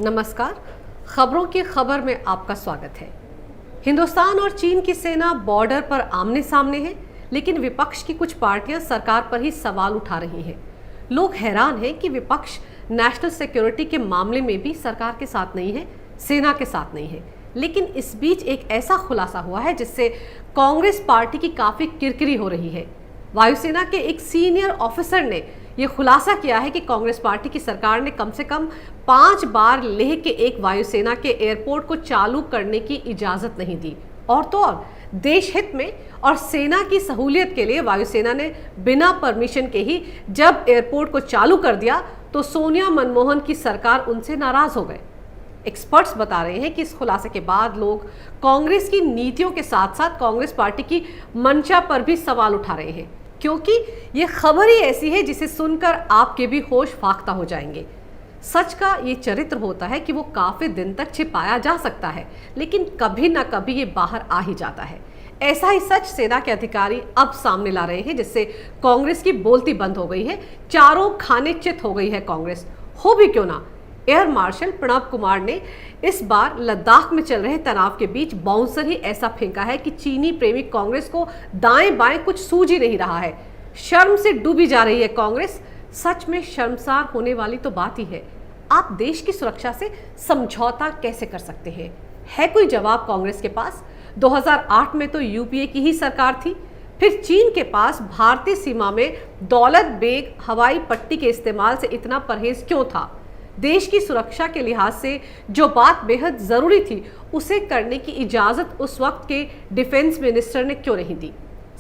नमस्कार। खबरों की खबर में आपका स्वागत है। हिंदुस्तान और चीन की सेना बॉर्डर पर आमने सामने है, लेकिन विपक्ष की कुछ पार्टियां सरकार पर ही सवाल उठा रही हैं। लोग हैरान हैं कि विपक्ष नेशनल सिक्योरिटी के मामले में भी सरकार के साथ नहीं है, सेना के साथ नहीं है। लेकिन इस बीच एक ऐसा खुलासा हुआ है जिससे कांग्रेस पार्टी की काफी किरकिरी हो रही है। वायुसेना के एक सीनियर ऑफिसर ने यह खुलासा किया है कि कांग्रेस पार्टी की सरकार ने कम से कम 5 बार लेह के एक वायुसेना के एयरपोर्ट को चालू करने की इजाजत नहीं दी, और तो और देश हित में और सेना की सहूलियत के लिए वायुसेना ने बिना परमिशन के ही जब एयरपोर्ट को चालू कर दिया तो सोनिया मनमोहन की सरकार उनसे नाराज हो गए। एक्सपर्ट्स बता रहे हैं कि इस खुलासे के बाद लोग कांग्रेस की नीतियों के साथ साथ कांग्रेस पार्टी की मंशा पर भी सवाल उठा रहे हैं, क्योंकि ये खबर ही ऐसी है जिसे सुनकर आपके भी होश फाख्ता हो जाएंगे। सच का ये चरित्र होता है कि वो काफी दिन तक छिपाया जा सकता है, लेकिन कभी ना कभी ये बाहर आ ही जाता है। ऐसा ही सच सेना के अधिकारी अब सामने ला रहे हैं, जिससे कांग्रेस की बोलती बंद हो गई है। चारों खाने चित हो गई है कांग्रेस। हो भी क्यों ना, एयर मार्शल प्रणब कुमार ने इस बार लद्दाख में चल रहे तनाव के बीच बाउंसर ही ऐसा फेंका है कि चीनी प्रेमी कांग्रेस को दाएं बाएं कुछ सूझ ही नहीं रहा है। शर्म से डूबी जा रही है कांग्रेस। सच में शर्मसार होने वाली तो बात ही है। आप देश की सुरक्षा से समझौता कैसे कर सकते हैं? है कोई जवाब कांग्रेस के पास? 2008 में तो यूपीए की ही सरकार थी। फिर चीन के पास भारतीय सीमा में दौलत बेग हवाई पट्टी के इस्तेमाल से इतना परहेज क्यों था? देश की सुरक्षा के लिहाज से जो बात बेहद जरूरी थी उसे करने की इजाजत उस वक्त के डिफेंस मिनिस्टर ने क्यों नहीं दी?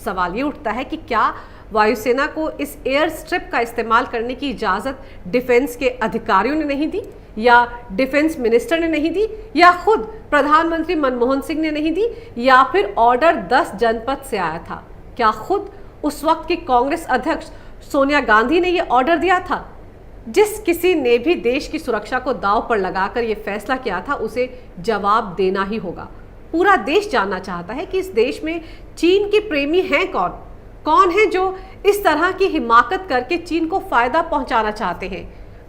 सवाल ये उठता है कि क्या वायुसेना को इस एयर स्ट्रिप का इस्तेमाल करने की इजाजत डिफेंस के अधिकारियों ने नहीं दी, या डिफेंस मिनिस्टर ने नहीं दी, या खुद प्रधानमंत्री मनमोहन सिंह ने नहीं दी, या फिर ऑर्डर 10 जनपद से आया था? क्या खुद उस वक्त की कांग्रेस अध्यक्ष सोनिया गांधी ने यह ऑर्डर दिया था? जिस किसी ने भी देश की सुरक्षा को दांव पर लगाकर यह फैसला किया था उसे जवाब देना ही होगा। पूरा देश जानना चाहता है कि इस देश में चीन के प्रेमी हैं कौन? कौन है जो इस तरह की हिमाकत करके चीन को फायदा पहुंचाना चाहते हैं?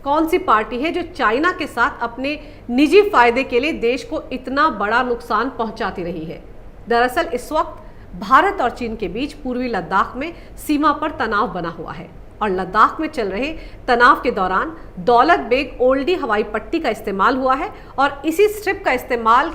कौन सी पार्टी है जो चाइना के साथ अपने निजी फायदे के लिए देश को इतना बड़ा नुकसान पहुंचाती रही है? दरअसल इस वक्त भारत और चीन के बीच पूर्वी लद्दाख में सीमा पर तनाव बना हुआ है, और लद्दाख में चल रहे तनाव के दौरान दौलत बेग ओल्डी हवाई पट्टी का इस्तेमाल हुआ है, और इसी स्ट्रिप का इस्तेमाल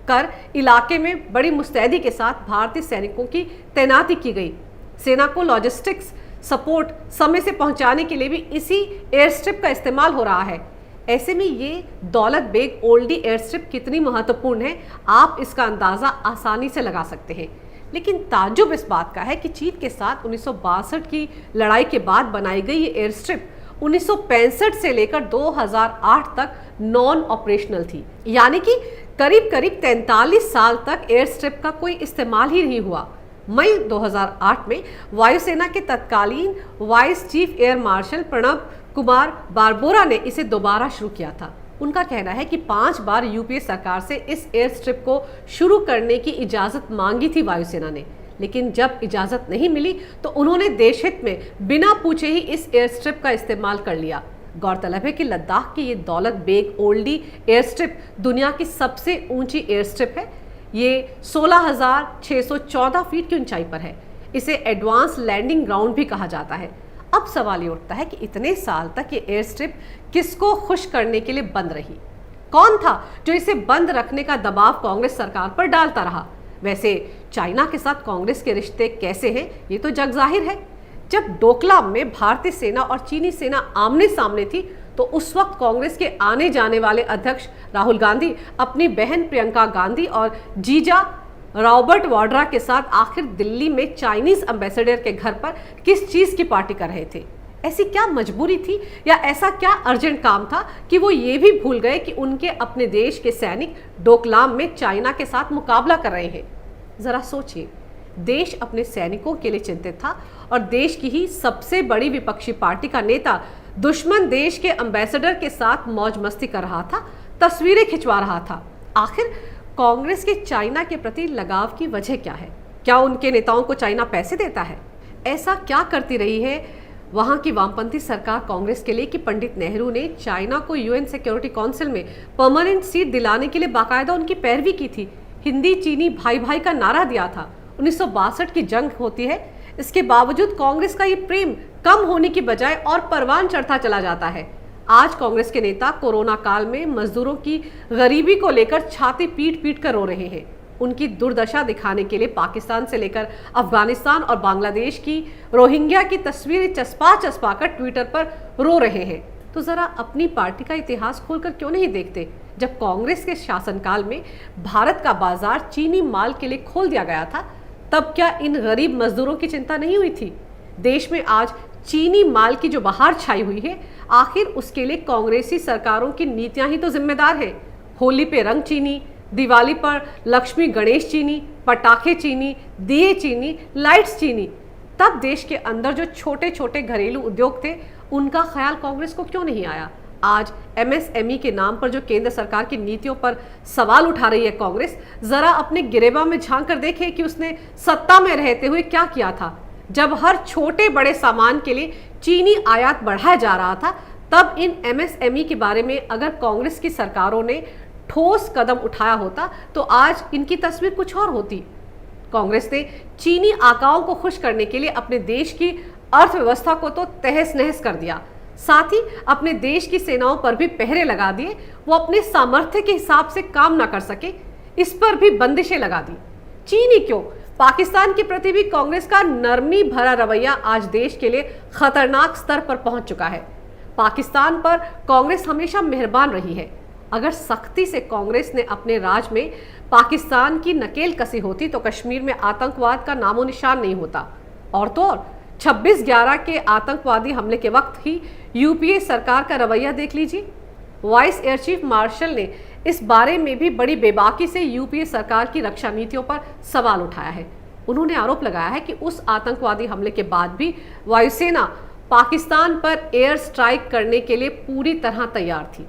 कर इलाके में बड़ी मुस्तैदी के साथ भारतीय सैनिकों की तैनाती की गई। सेना को लॉजिस्टिक्स सपोर्ट समय से पहुंचाने के लिए भी इसी एयर स्ट्रिप का इस्तेमाल हो रहा है। ऐसे में ये दौलत बेग ओल्डी एयर स्ट्रिप कितनी महत्वपूर्ण है, आप इसका अंदाजा आसानी से लगा सकते हैं। लेकिन ताज्जुब इस बात का है कि चीन के साथ 1962 की लड़ाई के बाद बनाई गई ये एयर स्ट्रिप 1965 से लेकर 2008 तक नॉन ऑपरेशनल थी, यानी कि करीब करीब 43 साल तक एयर स्ट्रिप का कोई इस्तेमाल ही नहीं हुआ। मई 2008 में वायुसेना के तत्कालीन vice chief air marshal Pranab Kumar Barbora ने इसे दोबारा शुरू किया था। उनका कहना है कि 5 बार यूपीए सरकार से इस एयर स्ट्रिप को शुरू करने की इजाजत मांगी थी वायुसेना ने, लेकिन जब इजाजत नहीं मिली तो उन्होंने देश हित में बिना पूछे ही इस एयर स्ट्रिप का इस्तेमाल कर लिया। गौरतलब है कि लद्दाख की ये दौलत बेग ओल्डी एयर स्ट्रिप दुनिया की सबसे ऊंची एयर स्ट्रिप है। ये 16,614 फीट की ऊंचाई पर है। इसे एडवांस लैंडिंग ग्राउंड भी कहा जाता है। अब सवाल ये उठता है कि इतने साल तक ये एयर स्ट्रिप किसको खुश करने के लिए बंद रही? कौन था जो इसे बंद रखने का दबाव कांग्रेस सरकार पर डालता रहा? वैसे चाइना के साथ कांग्रेस के रिश्ते कैसे हैं, ये तो जग जाहिर है। जब डोकलाम में भारतीय सेना और चीनी सेना आमने सामने थी तो उस वक्त कांग्रेस के आने जाने वाले अध्यक्ष राहुल गांधी अपनी बहन प्रियंका गांधी और जीजा रॉबर्ट वाड्रा के साथ आखिर दिल्ली में चाइनीज एम्बेसडर के घर पर किस चीज की पार्टी कर रहे थे? ऐसी क्या मजबूरी थी या ऐसा क्या अर्जेंट काम था कि वो ये भी भूल गए कि उनके अपने देश के सैनिक डोकलाम में चाइना के साथ मुकाबला कर रहे हैं? जरा सोचिए, देश अपने सैनिकों के लिए चिंतित था और देश की ही सबसे बड़ी विपक्षी पार्टी का नेता दुश्मन देश के एम्बेसडर के साथ मौज मस्ती कर रहा था, तस्वीरें खिंचवा रहा था। आखिर कांग्रेस के चाइना के प्रति लगाव की वजह क्या है? क्या उनके नेताओं को चाइना पैसे देता है? ऐसा क्या करती रही है वहां की वामपंथी सरकार कांग्रेस के लिए कि पंडित नेहरू ने चाइना को यूएन सिक्योरिटी काउंसिल में परमानेंट सीट दिलाने के लिए बाकायदा उनकी पैरवी की थी। हिंदी चीनी भाई भाई का नारा दिया था। 1962 की जंग होती है, इसके बावजूद कांग्रेस का ये प्रेम कम होने की बजाय और परवान चढ़ता चला जाता है। आज कांग्रेस के नेता कोरोना काल में मजदूरों की गरीबी को लेकर छाती पीट पीट कर रो रहे हैं। उनकी दुर्दशा दिखाने के लिए पाकिस्तान से लेकर अफगानिस्तान और बांग्लादेश की रोहिंग्या की तस्वीरें चस्पा चस्पा कर ट्विटर पर रो रहे हैं। तो जरा अपनी पार्टी का इतिहास खोलकर क्यों नहीं देखते? जब कांग्रेस के शासनकाल में भारत का बाजार चीनी माल के लिए खोल दिया गया था, तब क्या इन गरीब मजदूरों की चिंता नहीं हुई थी? देश में आज चीनी माल की जो बहार छाई हुई है, आखिर उसके लिए कांग्रेसी सरकारों की नीतियां ही तो जिम्मेदार है। होली पे रंग चीनी, दिवाली पर लक्ष्मी गणेश चीनी, पटाखे चीनी, दिए चीनी, लाइट्स चीनी। तब देश के अंदर जो छोटे छोटे घरेलू उद्योग थे, उनका ख्याल कांग्रेस को क्यों नहीं आया? आज एमएसएमई के नाम पर जो केंद्र सरकार की नीतियों पर सवाल उठा रही है कांग्रेस, जरा अपने गिरेबा में झांक कर देखे कि उसने सत्ता में रहते हुए क्या किया था। जब हर छोटे बड़े सामान के लिए चीनी आयात बढ़ाया जा रहा था, तब इन एमएसएमई के बारे में अगर कांग्रेस की सरकारों ने ठोस कदम उठाया होता तो आज इनकी तस्वीर कुछ और होती। कांग्रेस ने चीनी आकाओं को खुश करने के लिए अपने देश की अर्थव्यवस्था को तो तहस नहस कर दिया, साथ ही अपने देश की सेनाओं पर भी पहरे लगा दिए। वो अपने सामर्थ्य के हिसाब से काम ना कर सके, इस पर भी बंदिशें लगा दी। चीनी क्यों, पाकिस्तान के प्रति भी कांग्रेस का नरमी भरा रवैया आज देश के लिए खतरनाक स्तर पर पहुंच चुका है। पाकिस्तान पर कांग्रेस हमेशा मेहरबान रही है। अगर सख्ती से कांग्रेस ने अपने राज में पाकिस्तान की नकेल कसी होती तो कश्मीर में आतंकवाद का नामो निशान नहीं होता। और तो और 26/11 के आतंकवादी हमले के वक्त ही यूपीए सरकार का रवैया देख लीजिए। वाइस एयर चीफ मार्शल ने इस बारे में भी बड़ी बेबाकी से यूपीए सरकार की रक्षा नीतियों पर सवाल उठाया है। उन्होंने आरोप लगाया है कि उस आतंकवादी हमले के बाद भी वायुसेना पाकिस्तान पर एयर स्ट्राइक करने के लिए पूरी तरह तैयार थी,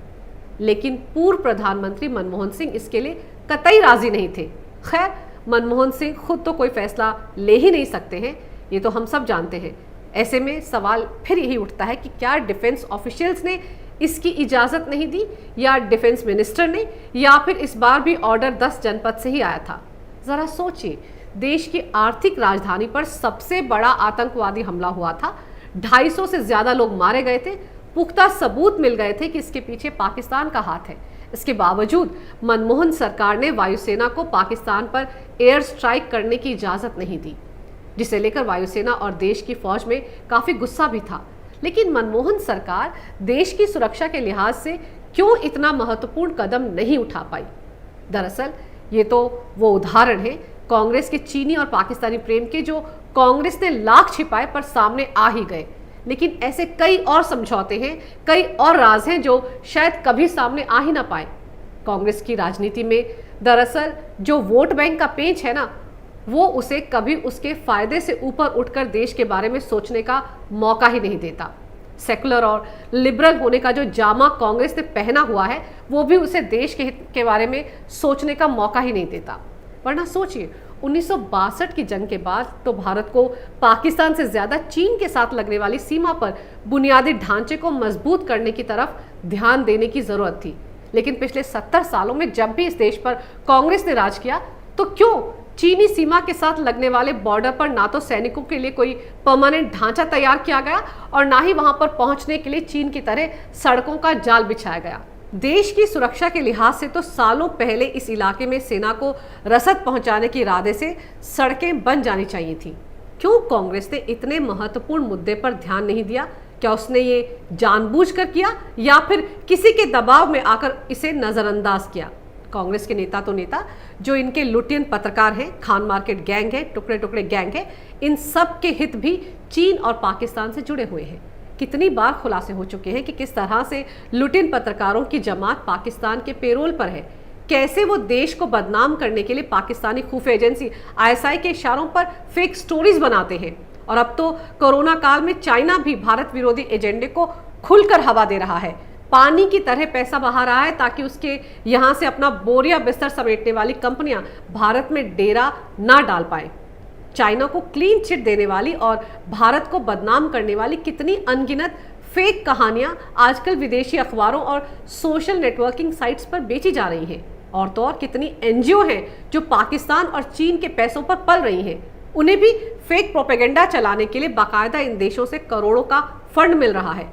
लेकिन पूर्व प्रधानमंत्री मनमोहन सिंह इसके लिए कतई राजी नहीं थे। खैर, मनमोहन सिंह खुद तो कोई फैसला ले ही नहीं सकते हैं, ये तो हम सब जानते हैं। ऐसे में सवाल फिर यही उठता है कि क्या डिफेंस ऑफिशियल्स ने इसकी इजाजत नहीं दी, या डिफेंस मिनिस्टर ने, या फिर इस बार भी ऑर्डर 10 जनपद से ही आया था? जरा सोचिए, देश की आर्थिक राजधानी पर सबसे बड़ा आतंकवादी हमला हुआ था, 250 से ज्यादा लोग मारे गए थे, पुख्ता सबूत मिल गए थे कि इसके पीछे पाकिस्तान का हाथ है। इसके बावजूद मनमोहन सरकार ने वायुसेना को पाकिस्तान पर एयर स्ट्राइक करने की इजाजत नहीं दी, जिसे लेकर वायुसेना और देश की फौज में काफी गुस्सा भी था। लेकिन मनमोहन सरकार देश की सुरक्षा के लिहाज से क्यों इतना महत्वपूर्ण कदम नहीं उठा पाई? दरअसल ये तो वो उदाहरण है कांग्रेस के चीनी और पाकिस्तानी प्रेम के, जो कांग्रेस ने लाख छिपाए पर सामने आ ही गए। लेकिन ऐसे कई और समझौते हैं, कई और राज हैं जो शायद कभी सामने आ ही ना पाए। कांग्रेस की राजनीति में दरअसल जो वोट बैंक का पेंच है ना, वो उसे कभी उसके फायदे से ऊपर उठकर देश के बारे में सोचने का मौका ही नहीं देता। सेकुलर और लिबरल होने का जो जामा कांग्रेस ने पहना हुआ है, वो भी उसे देश के हित के बारे में सोचने का मौका ही नहीं देता। वरना सोचिए, 1962 की जंग के बाद तो भारत को पाकिस्तान से ज्यादा चीन के साथ लगने वाली सीमा पर बुनियादी ढांचे को मजबूत करने की तरफ ध्यान देने की जरूरत थी। लेकिन पिछले 70 सालों में जब भी इस देश पर कांग्रेस ने राज किया, तो क्यों चीनी सीमा के साथ लगने वाले बॉर्डर पर ना तो सैनिकों के लिए कोई परमानेंट ढांचा तैयार किया गया और ना ही वहां पर पहुंचने के लिए चीन की तरह सड़कों का जाल बिछाया गया। देश की सुरक्षा के लिहाज से तो सालों पहले इस इलाके में सेना को रसद पहुंचाने के इरादे से सड़कें बन जानी चाहिए थी। क्यों कांग्रेस ने इतने महत्वपूर्ण मुद्दे पर ध्यान नहीं दिया? क्या उसने ये जानबूझकर किया या फिर किसी के दबाव में आकर इसे नजरअंदाज किया? कांग्रेस के नेता तो नेता, जो इनके लुटियन पत्रकार हैं, खान मार्केट गैंग है, टुकड़े टुकड़े गैंग है, इन सब के हित भी चीन और पाकिस्तान से जुड़े हुए हैं। कितनी बार खुलासे हो चुके हैं कि किस तरह से लुटियन पत्रकारों की जमात पाकिस्तान के पेरोल पर है, कैसे वो देश को बदनाम करने के लिए पाकिस्तानी खुफिया एजेंसी ISI के इशारों पर फेक स्टोरीज बनाते हैं। और अब तो कोरोना काल में चाइना भी भारत विरोधी एजेंडे को खुलकर हवा दे रहा है, पानी की तरह पैसा बहा रहा है ताकि उसके यहाँ से अपना बोरिया बिस्तर समेटने वाली कंपनियां भारत में डेरा ना डाल पाए। चाइना को क्लीन चिट देने वाली और भारत को बदनाम करने वाली कितनी अनगिनत फेक कहानियां आजकल विदेशी अखबारों और सोशल नेटवर्किंग साइट्स पर बेची जा रही हैं। और तो और कितनी एनजीओ हैं जो पाकिस्तान और चीन के पैसों पर पल रही हैं। उन्हें भी फेक प्रोपेगेंडा चलाने के लिए बाकायदा इन देशों से करोड़ों का फंड मिल रहा है।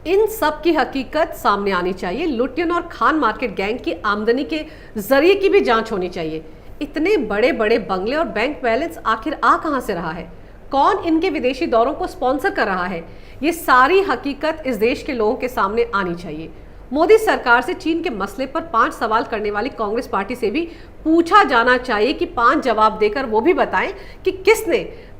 इन सब की हकीकत सामने आनी चाहिए। लुटियन और खान मार्केट गैंग की आमदनी के जरिए की भी जांच होनी चाहिए। इतने बड़े बड़े बंगले और बैंक बैलेंस आखिर आ कहां से रहा है? कौन इनके विदेशी दौरों को स्पॉन्सर कर रहा है? ये सारी हकीकत इस देश के लोगों के सामने आनी चाहिए। मोदी सरकार से चीन के मसले पर 5 सवाल करने वाली कांग्रेस पार्टी से भी पूछा जाना चाहिए कि 5 जवाब देकर वो भी बताएं कि किसने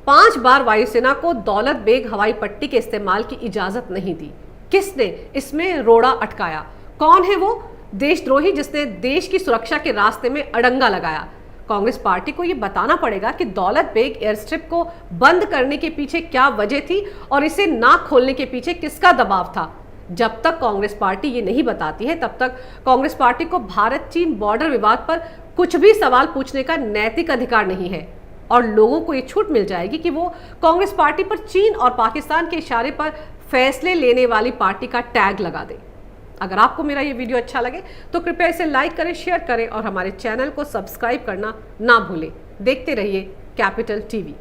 5 बार वायुसेना को दौलत बेग हवाई पट्टी के इस्तेमाल की इजाजत नहीं दी, किसने इसमें रोड़ा अटकाया, कौन है वो देशद्रोही जिसने देश की सुरक्षा के रास्ते में अड़ंगा लगाया। कांग्रेस पार्टी को ये बताना पड़ेगा कि दौलत बेग एयर स्ट्रिप को बंद करने के पीछे क्या वजह थी और इसे ना खोलने के पीछे किसका दबाव था। जब तक कांग्रेस पार्टी ये नहीं बताती है तब तक कांग्रेस पार्टी को भारत चीन बॉर्डर विवाद पर कुछ भी सवाल पूछने का नैतिक अधिकार नहीं है और लोगों को ये छूट मिल जाएगी कि वो कांग्रेस पार्टी पर चीन और पाकिस्तान के इशारे पर फैसले लेने वाली पार्टी का टैग लगा दे। अगर आपको मेरा ये वीडियो अच्छा लगे तो कृपया इसे लाइक करें, शेयर करें और हमारे चैनल को सब्सक्राइब करना ना भूलें। देखते रहिए कैपिटल टीवी।